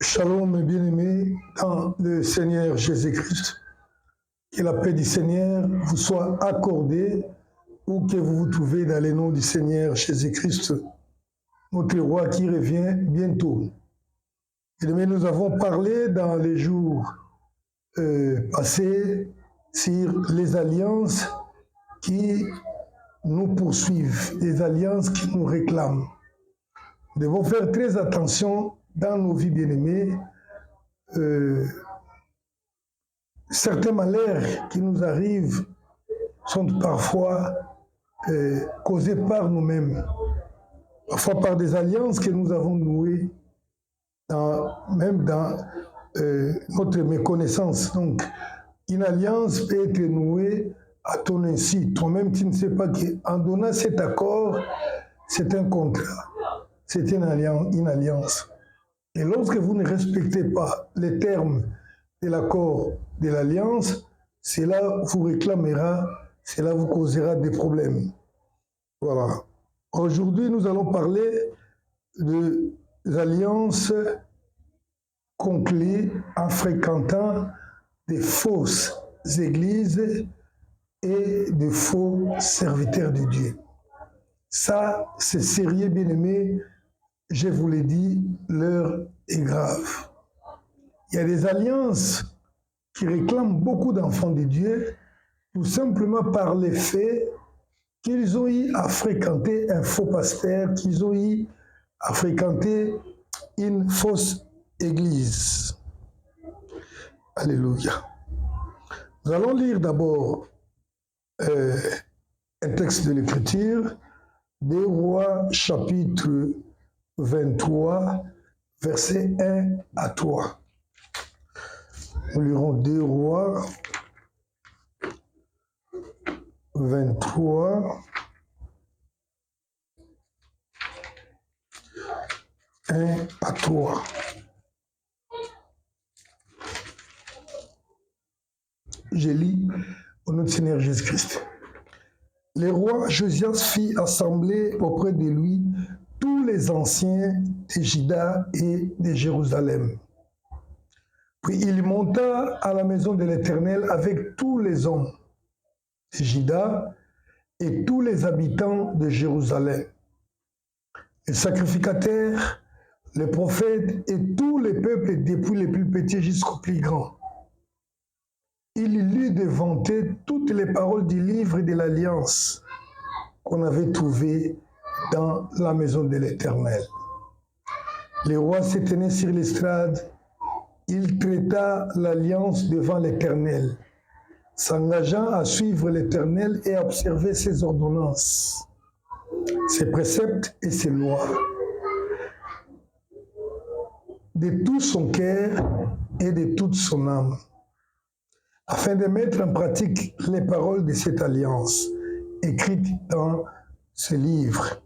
Shalom mes bien-aimés dans le Seigneur Jésus-Christ. Que la paix du Seigneur vous soit accordée où que vous vous trouvez dans le nom du Seigneur Jésus-Christ, notre roi qui revient bientôt. Bien-aimés, nous avons parlé dans les jours passés sur les alliances qui nous poursuivent, les alliances qui nous réclament. Nous devons faire très attention dans nos vies bien-aimées. Certains malheurs qui nous arrivent sont parfois causés par nous-mêmes, parfois par des alliances que nous avons nouées, même dans notre méconnaissance. Donc, une alliance peut être nouée à ton insu. Toi-même, tu ne sais pas qu'en donnant cet accord, c'est un contrat, c'est une alliance. Et lorsque vous ne respectez pas les termes de l'accord de l'alliance, cela vous réclamera, cela vous causera des problèmes. Voilà. Aujourd'hui, nous allons parler des alliances conclues en fréquentant des fausses églises et de faux serviteurs de Dieu. Ça, c'est sérieux, bien-aimé. Je vous l'ai dit, l'heure est grave. Il y a des alliances qui réclament beaucoup d'enfants de Dieu, tout simplement par le fait qu'ils ont eu à fréquenter un faux pasteur, qu'ils ont eu à fréquenter une fausse église. Alléluia. Nous allons lire d'abord un texte de l'Écriture, des Rois, chapitre 23, versets 1 à 3. Nous lirons 2 Rois 23, 1 à 3. Je lis au nom du Seigneur Jésus-Christ. Le roi Josias fit assembler auprès de lui tous les anciens de Juda et de Jérusalem. Puis il monta à la maison de l'Éternel avec tous les hommes de Juda et tous les habitants de Jérusalem, les sacrificateurs, les prophètes et tous les peuples, depuis les plus petits jusqu'aux plus grands. Il lut devant eux toutes les paroles du livre de l'Alliance qu'on avait trouvé dans la maison de l'Éternel. Le roi se tenait sur l'estrade. Il traita l'alliance devant l'Éternel, s'engageant à suivre l'Éternel et à observer ses ordonnances, ses préceptes et ses lois, de tout son cœur et de toute son âme, afin de mettre en pratique les paroles de cette alliance écrites dans ce livre.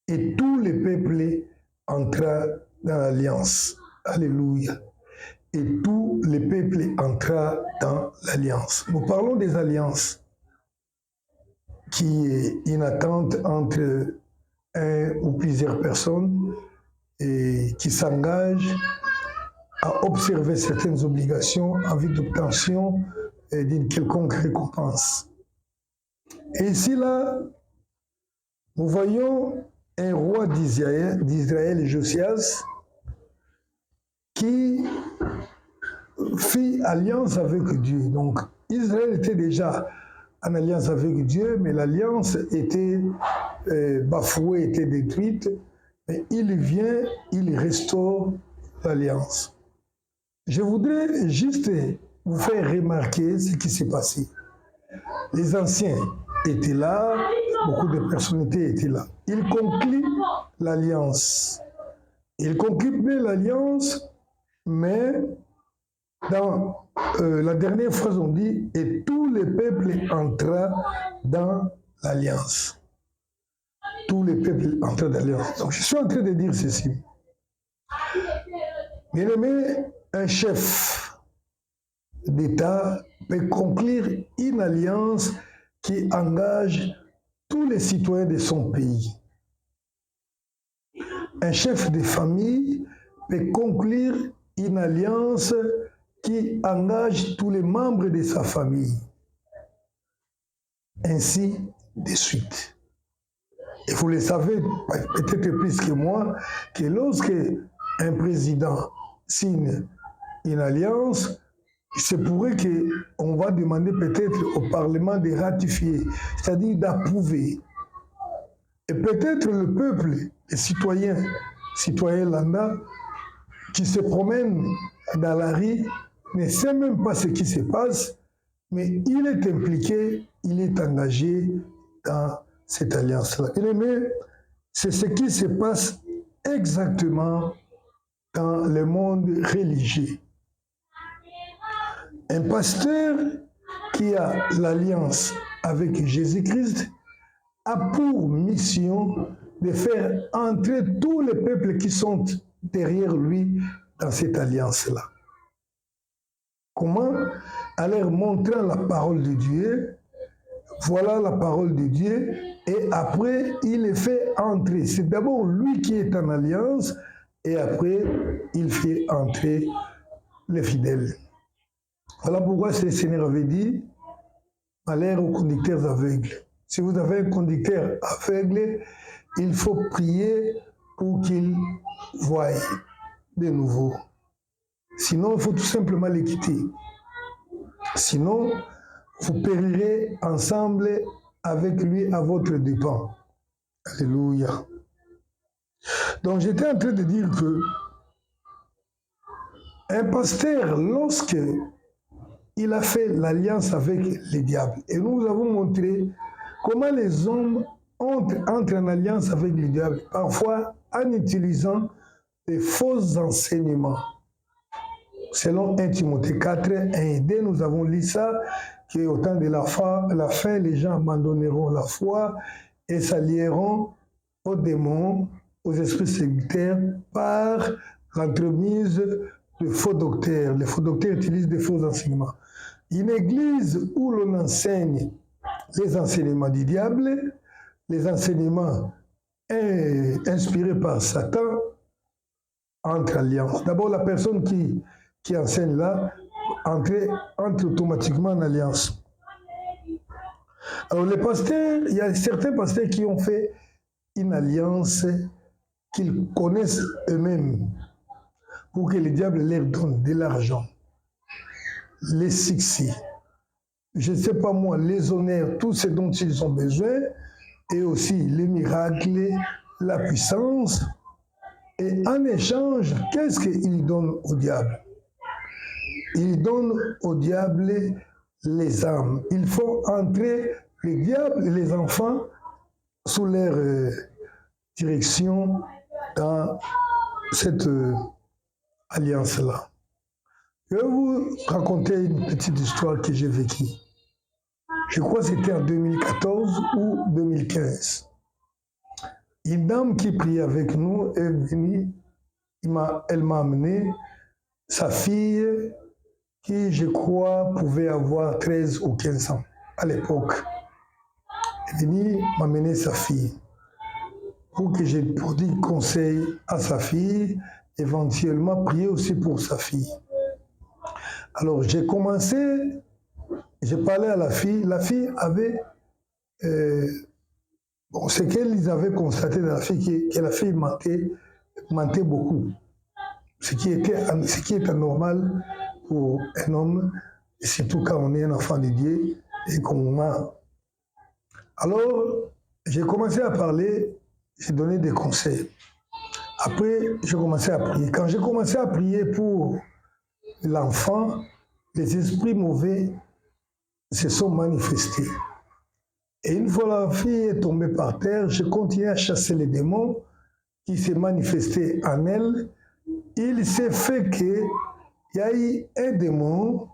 Et tous les peuples entra dans l'alliance. Alléluia. Et tous les peuples entra dans l'alliance. Nous parlons des alliances qui est une attente entre un ou plusieurs personnes et qui s'engagent à observer certaines obligations en vue d'obtention d'une quelconque récompense. Et ici, là, nous voyons un roi d'Israël, Josias, qui fit alliance avec Dieu. Donc, Israël était déjà en alliance avec Dieu, mais l'alliance était bafouée, était détruite. Mais il vient, il restaure l'alliance. Je voudrais juste vous faire remarquer ce qui s'est passé. Les anciens étaient là, beaucoup de personnalités étaient là. Ils concluent l'alliance. Ils concluent l'alliance, mais dans la dernière phrase, on dit « Et tous les peuples entra dans l'alliance ». Tous les peuples entrent dans l'alliance. Donc, je suis en train de dire ceci. Bien aimé, un chef d'État peut conclure une alliance qui engage tous les citoyens de son pays. Un chef de famille peut conclure une alliance qui engage tous les membres de sa famille. Ainsi de suite. Et vous le savez peut-être plus que moi, que lorsque un président signe une alliance, c'est pourrait qu'on va demander peut-être au Parlement de ratifier, c'est-à-dire d'approuver. Et peut-être le peuple, les citoyens lambda, qui se promènent dans la rue, ne sait même pas ce qui se passe, mais il est impliqué, il est engagé dans cette alliance-là. Mais c'est ce qui se passe exactement dans le monde religieux. Un pasteur qui a l'alliance avec Jésus-Christ a pour mission de faire entrer tous les peuples qui sont derrière lui dans cette alliance-là. Comment? En leur montrant la parole de Dieu. Voilà la parole de Dieu. Et après, il les fait entrer. C'est d'abord lui qui est en alliance et après, il fait entrer les fidèles. Voilà pourquoi le Seigneur avait dit, malheur aux conducteurs aveugles. Si vous avez un conducteur aveugle, il faut prier pour qu'il voie de nouveau. Sinon, il faut tout simplement les quitter. Sinon, vous périrez ensemble avec lui à votre dépens. Alléluia. Donc, j'étais en train de dire que un pasteur, lorsque il a fait l'alliance avec les diables, et nous avons montré comment les hommes entrent en alliance avec les diables, parfois en utilisant des faux enseignements. Selon 1 Timothée 4, 1 et 2, nous avons lu ça, qu'au temps de la fin, les gens abandonneront la foi et s'allieront aux démons, aux esprits séducteurs, par l'entremise de faux docteurs. Les faux docteurs utilisent des faux enseignements. Une église où l'on enseigne les enseignements du diable, les enseignements inspirés par Satan, entre alliance. D'abord, la personne qui enseigne là entre automatiquement en alliance. Alors les pasteurs, il y a certains pasteurs qui ont fait une alliance qu'ils connaissent eux-mêmes pour que le diable leur donne de l'argent, les succès, je ne sais pas moi, les honneurs, tout ce dont ils ont besoin, et aussi les miracles, la puissance. Et en échange, qu'est-ce qu'ils donnent au diable? Ils donnent au diable les âmes. Ils font entrer le diable et les enfants sous leur direction dans cette alliance-là. Je vais vous raconter une petite histoire que j'ai vécue. Je crois que c'était en 2014 ou 2015. Une dame qui priait avec nous est venue, elle m'a amené sa fille qui, je crois, pouvait avoir 13 ou 15 ans à l'époque. Elle est venue m'amener sa fille pour que je prodigue conseil à sa fille, éventuellement prier aussi pour sa fille. Alors j'ai commencé, j'ai parlé à la fille avait, bon, c'est qu'ils avaient constaté dans la fille que la fille mentait beaucoup, ce qui est anormal pour un homme, et surtout quand on est un enfant de Dieu et qu'on ment. Alors j'ai commencé à parler, j'ai donné des conseils. Après, j'ai commencé à prier. Quand j'ai commencé à prier pour l'enfant, les esprits mauvais se sont manifestés. Et une fois la fille est tombée par terre, je continuais à chasser les démons qui se manifestaient en elle. Il s'est fait qu'il y a eu un démon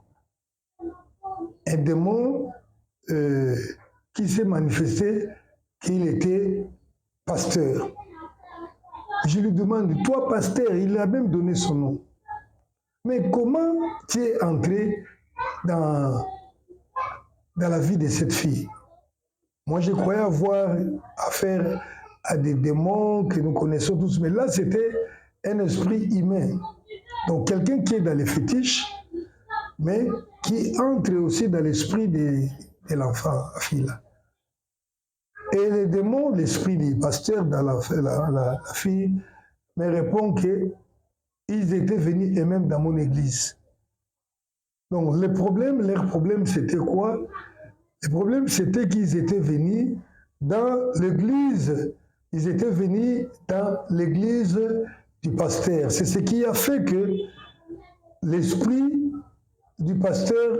qui s'est manifesté qu'il était pasteur. Je lui demande, toi pasteur, il a même donné son nom. Mais comment tu es entré dans la vie de cette fille? Moi, je croyais avoir affaire à des démons que nous connaissons tous, mais là, c'était un esprit humain. Donc quelqu'un qui est dans les fétiches, mais qui entre aussi dans l'esprit de l'enfant, la fille là. Et les démons, l'esprit du pasteur dans la fille, me répond qu'ils étaient venus eux-mêmes dans mon église. Donc leur problème c'était quoi? Le problème c'était qu'ils étaient venus dans l'église. Ils étaient venus dans l'église du pasteur. C'est ce qui a fait que l'esprit du pasteur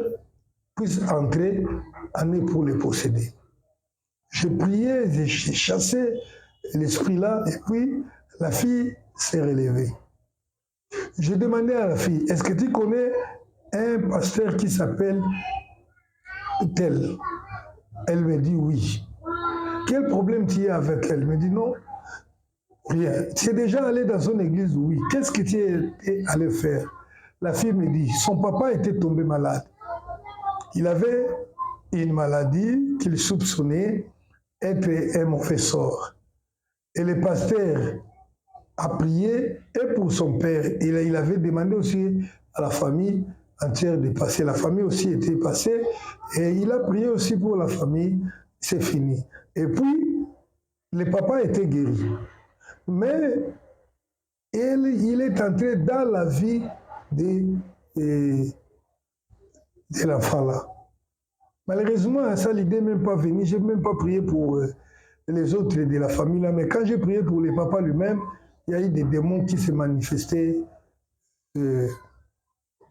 puisse entrer en eux pour les posséder. Je priais, j'ai chassé l'esprit-là, et puis la fille s'est relevée. Je demandais à la fille, est-ce que tu connais un pasteur qui s'appelle tel? Elle me dit oui. Quel problème tu as avec elle? Elle me dit non, rien. Tu es déjà allé dans son église? Oui. Qu'est-ce que tu es allé faire? La fille me dit, son papa était tombé malade. Il avait une maladie qu'il soupçonnait être un mauvais sort. Et le pasteur a prié, et pour son père, il avait demandé aussi à la famille entière de passer. La famille aussi était passée, et il a prié aussi pour la famille, c'est fini. Et puis, le papa était guéri. Mais il est entré dans la vie de l'enfant là. Malheureusement, ça l'idée même pas venue. Je n'ai même pas prié pour les autres de la famille là. Mais quand j'ai prié pour le papa lui-même, il y a eu des démons qui se manifestaient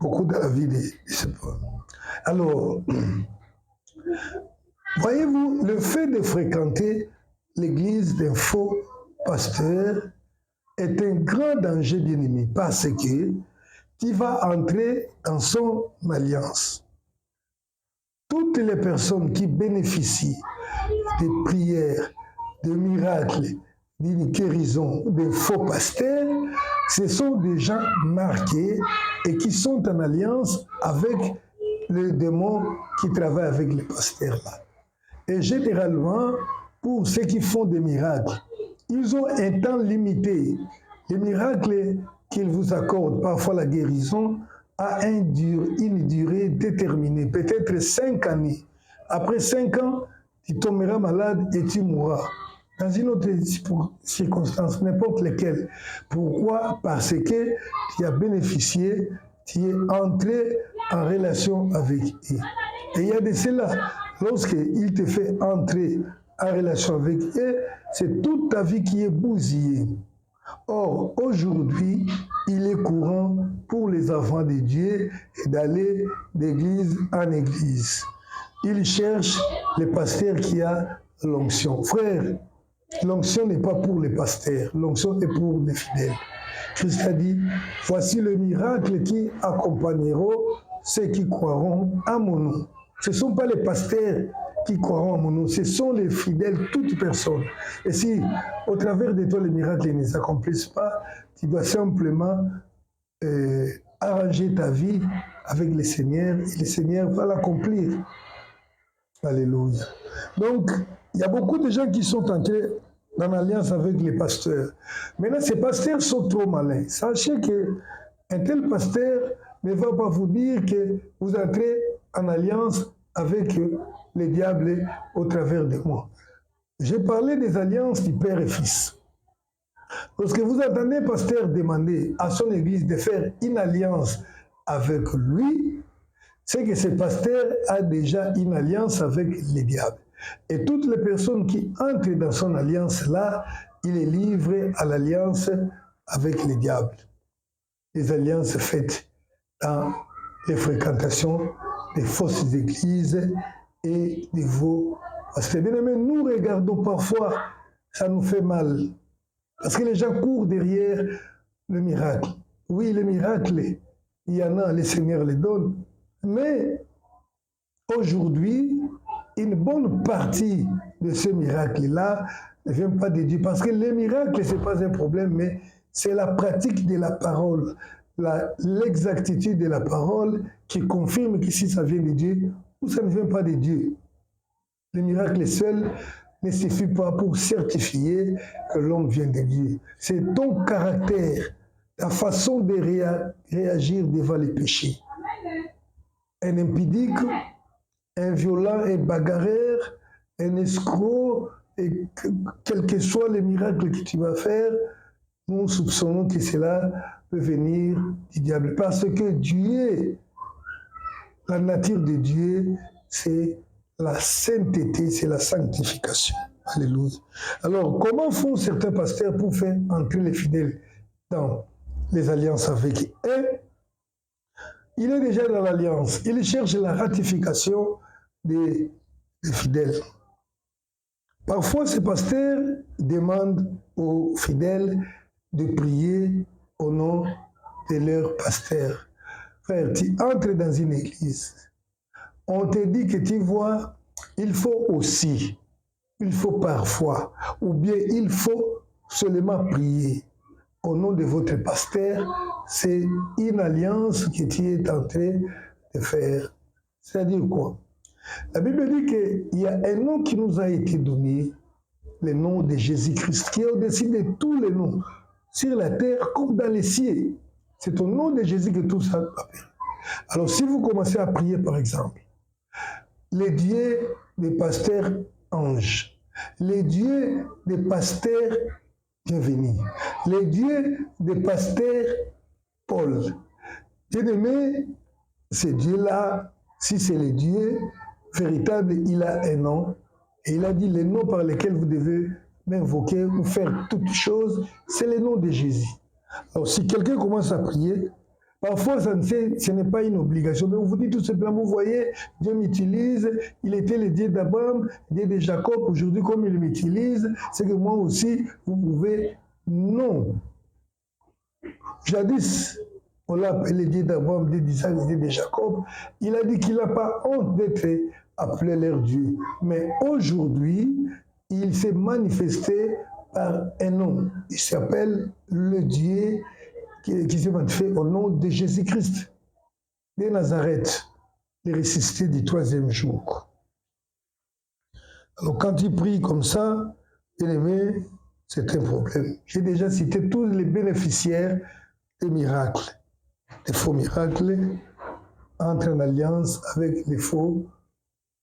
beaucoup dans la vie de ce peuple. Alors, voyez-vous, le fait de fréquenter l'église d'un faux pasteur est un grand danger, bien-aimé, parce que tu vas entrer dans son alliance. Toutes les personnes qui bénéficient des prières, des miracles, d'une guérison, des faux pasteurs, ce sont des gens marqués et qui sont en alliance avec les démons qui travaillent avec les pasteurs là. Et généralement, pour ceux qui font des miracles, ils ont un temps limité. Les miracles qu'ils vous accordent, parfois la guérison, a une durée déterminée, peut-être 5 années. Après 5 ans, tu tomberas malade et tu mourras. Dans une autre circonstance, n'importe laquelle. Pourquoi? Parce que tu as bénéficié, tu es entré en relation avec eux. Et il y a de cela, lorsqu'il te fait entrer en relation avec eux, c'est toute ta vie qui est bousillée. Or, aujourd'hui, il est courant pour les enfants de Dieu d'aller d'église en église. Ils cherchent le pasteur qui a l'onction. Frère, l'onction n'est pas pour les pasteurs, l'onction est pour les fidèles. Christ a dit, voici le miracle qui accompagneront ceux qui croiront à mon nom. Ce ne sont pas les pasteurs qui croiront à mon nom, ce sont les fidèles, toutes personnes. Et si, au travers de toi, les miracles ne s'accomplissent pas, tu dois simplement arranger ta vie avec le Seigneur, et le Seigneur va l'accomplir. Alléluia. Donc, il y a beaucoup de gens qui sont entrés en alliance avec les pasteurs. Maintenant, ces pasteurs sont trop malins. Sachez qu'un tel pasteur ne va pas vous dire que vous entrez en alliance avec le diable au travers de moi. J'ai parlé des alliances du Père et Fils. Lorsque vous entendez un pasteur demander à son église de faire une alliance avec lui, c'est que ce pasteur a déjà une alliance avec le diable. Et toutes les personnes qui entrent dans son alliance-là, il est livré à l'alliance avec le diable. Les alliances faites dans les fréquentations des fausses églises et des veaux. Parce que bien aimé, nous regardons parfois, ça nous fait mal. Parce que les gens courent derrière le miracle. Oui, le miracle, il y en a, le Seigneur les donne. Mais aujourd'hui, une bonne partie de ces miracles-là ne vient pas de Dieu. Parce que les miracles, ce n'est pas un problème, mais c'est la pratique de la parole, l'exactitude de la parole qui confirme que si ça vient de Dieu ou ça ne vient pas de Dieu. Le miracle seul ne suffit pas pour certifier que l'homme vient de Dieu. C'est ton caractère, ta façon de réagir devant les péchés. Un impudique, un violent, un bagarreur, un escroc, et quels que soient les miracles que tu vas faire, nous soupçonnons que cela peut venir du diable. Parce que Dieu, la nature de Dieu, c'est la sainteté, c'est la sanctification. Alléluia. Alors, comment font certains pasteurs pour faire entrer les fidèles dans les alliances avec eux? Il est déjà dans l'alliance. Il cherche la ratification des fidèles. Parfois, ces pasteurs demandent aux fidèles de prier au nom de leur pasteur. Frère, tu entres dans une église. On te dit que tu vois, il faut aussi, il faut parfois, ou bien il faut seulement prier au nom de votre pasteur. C'est une alliance que tu es en train de faire. C'est-à-dire quoi? La Bible dit qu'il y a un nom qui nous a été donné, le nom de Jésus-Christ, qui est au-dessus de tous les noms, sur la terre comme dans les cieux. C'est au nom de Jésus que tout ça appelle. Alors si vous commencez à prier, par exemple, les dieux des pasteurs anges, les dieux des pasteurs bienvenus, les dieux des pasteurs Paul, bien-aimé, ce Dieu-là, si c'est le Dieu véritable, il a un nom, et il a dit les noms par lesquels vous devez m'invoquer ou faire toutes choses, c'est le nom de Jésus. Alors si quelqu'un commence à prier, parfois ce n'est pas une obligation, mais on vous dit tout simplement, vous voyez, Dieu m'utilise, il était le Dieu d'Abraham, Dieu de Jacob, aujourd'hui comme il m'utilise, c'est que moi aussi, vous pouvez, non. Jadis, on l'a appelé Dieu d'Abraham, Dieu d'Isaac, Dieu de Jacob. Il a dit qu'il n'a pas honte d'être appelé leur Dieu. Mais aujourd'hui, il s'est manifesté par un nom. Il s'appelle le Dieu qui s'est manifesté au nom de Jésus-Christ, de Nazareth, le ressuscité du 3e jour. Alors quand tu pries comme ça, bien aimé, c'est un problème. J'ai déjà cité tous les bénéficiaires des miracles. Les faux miracles entrent en alliance avec les faux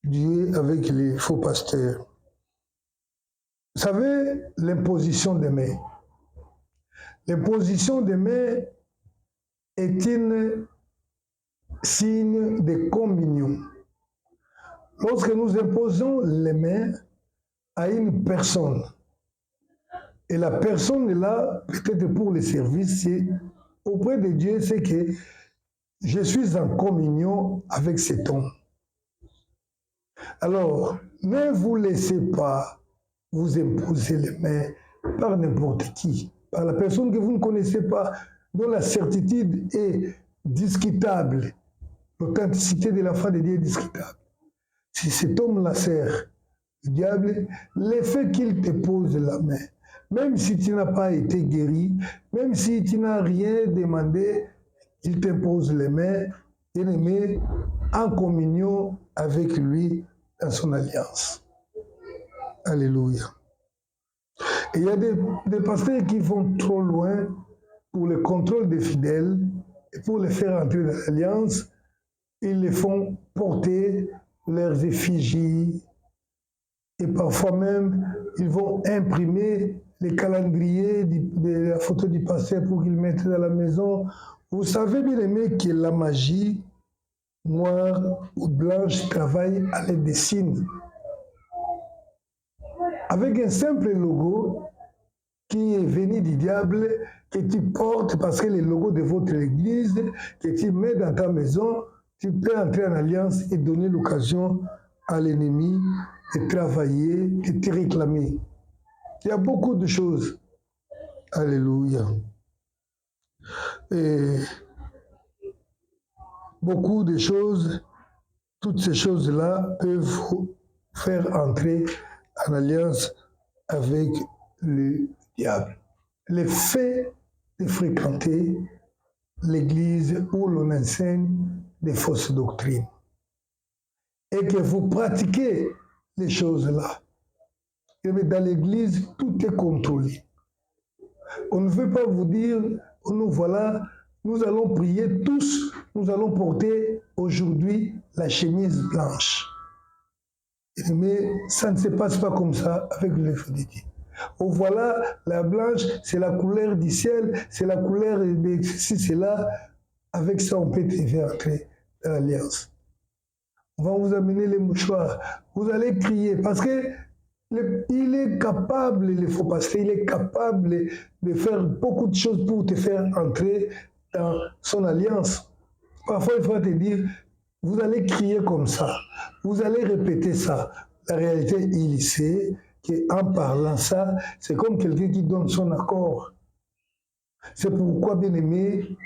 dieux, avec les faux pasteurs. Vous savez, l'imposition des mains. L'imposition des mains est un signe de communion. Lorsque nous imposons les mains à une personne, et la personne est là, peut-être pour le service, c'est auprès de Dieu, c'est que je suis en communion avec cet homme. Alors, ne vous laissez pas vous imposer les mains par n'importe qui, par la personne que vous ne connaissez pas, dont la certitude est discutable. L'authenticité de la foi de Dieu est discutable. Si cet homme-là sert le diable, le fait qu'il te pose la main, même si tu n'as pas été guéri, même si tu n'as rien demandé, il t'impose les mains, bien-aimé, en communion avec lui dans son alliance. Alléluia. Et il y a des pasteurs qui vont trop loin pour le contrôle des fidèles et pour les faire entrer dans l'alliance. Ils les font porter leurs effigies et parfois même ils vont imprimer les calendriers de la photo du pasteur pour qu'ils mettent dans la maison. Vous savez bien aimé que la magie noire ou blanche travaille à l'aide des signes. Avec un simple logo qui est venu du diable, que tu portes parce que le logo de votre église, que tu mets dans ta maison, tu peux entrer en alliance et donner l'occasion à l'ennemi de travailler, de te réclamer. Il y a beaucoup de choses. Alléluia. Et beaucoup de choses, toutes ces choses-là peuvent vous faire entrer en alliance avec le diable. Le fait de fréquenter l'église où l'on enseigne des fausses doctrines et que vous pratiquez les choses-là. Mais dans l'église, tout est contrôlé. On ne veut pas vous dire, nous voilà, nous allons prier tous, nous allons porter aujourd'hui la chemise blanche. Mais ça ne se passe pas comme ça avec l'œuvre de Dieu. Oh, voilà, la blanche, c'est la couleur du ciel, c'est la couleur de ceci, cela. Avec ça, on peut te faire entrer dans l'alliance. On va vous amener les mouchoirs. Vous allez crier parce que il est capable, le faux pasteur, il est capable de faire beaucoup de choses pour te faire entrer dans son alliance. Parfois, il faut te dire, vous allez crier comme ça, vous allez répéter ça. La réalité, il sait qu'en parlant ça, c'est comme quelqu'un qui donne son accord. C'est pourquoi, bien aimé,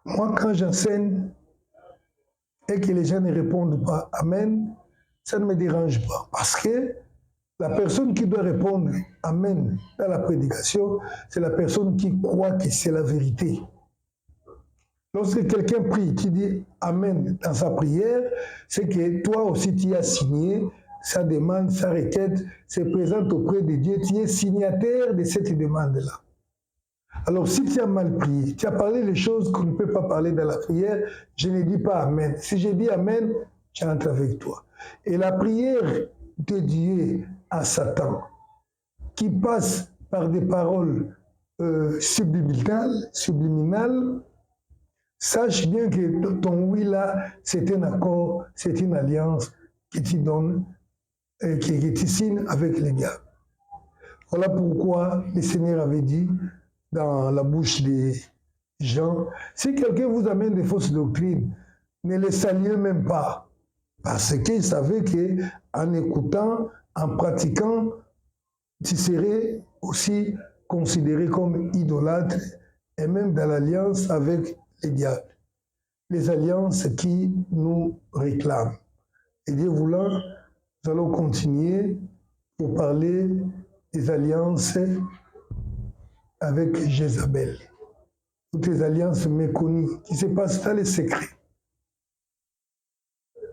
moi, quand j'enseigne et que les gens ne répondent pas Amen, ça ne me dérange pas. Parce que la personne qui doit répondre Amen dans la prédication, c'est la personne qui croit que c'est la vérité. Lorsque quelqu'un prie, qui dit Amen dans sa prière, c'est que toi aussi tu as signé sa demande, sa requête, se présente auprès de Dieu, tu es signataire de cette demande-là. Alors si tu as mal prié, tu as parlé des choses qu'on ne peut pas parler dans la prière, je ne dis pas Amen. Si je dis Amen, j'entre avec toi. Et la prière de Dieu à Satan, qui passe par des paroles subliminales, sache bien que ton oui là, c'est un accord, c'est une alliance que tu donnes, que tu signes avec les diables. Voilà pourquoi le Seigneur avait dit dans la bouche des gens, si quelqu'un vous amène des fausses doctrines, ne les saluez même pas, parce qu'il savait qu'en écoutant, en pratiquant, tu serais aussi considéré comme idolâtre et même dans l'alliance avec les diables. Les alliances qui nous réclament. Et Dieu voulant, nous allons continuer pour parler des alliances avec Jézabel. Toutes les alliances méconnues qui se passent dans les secrets,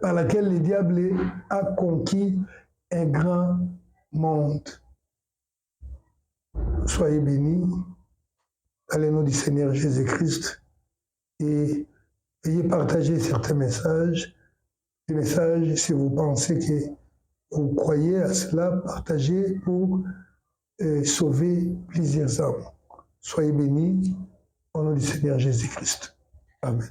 par laquelle le diable a conquis un grand monde. Soyez bénis dans le nom du Seigneur Jésus-Christ et veuillez partager certains messages. Des messages, si vous pensez que vous croyez à cela, partagez pour sauver plusieurs âmes. Soyez bénis au nom du Seigneur Jésus-Christ. Amen.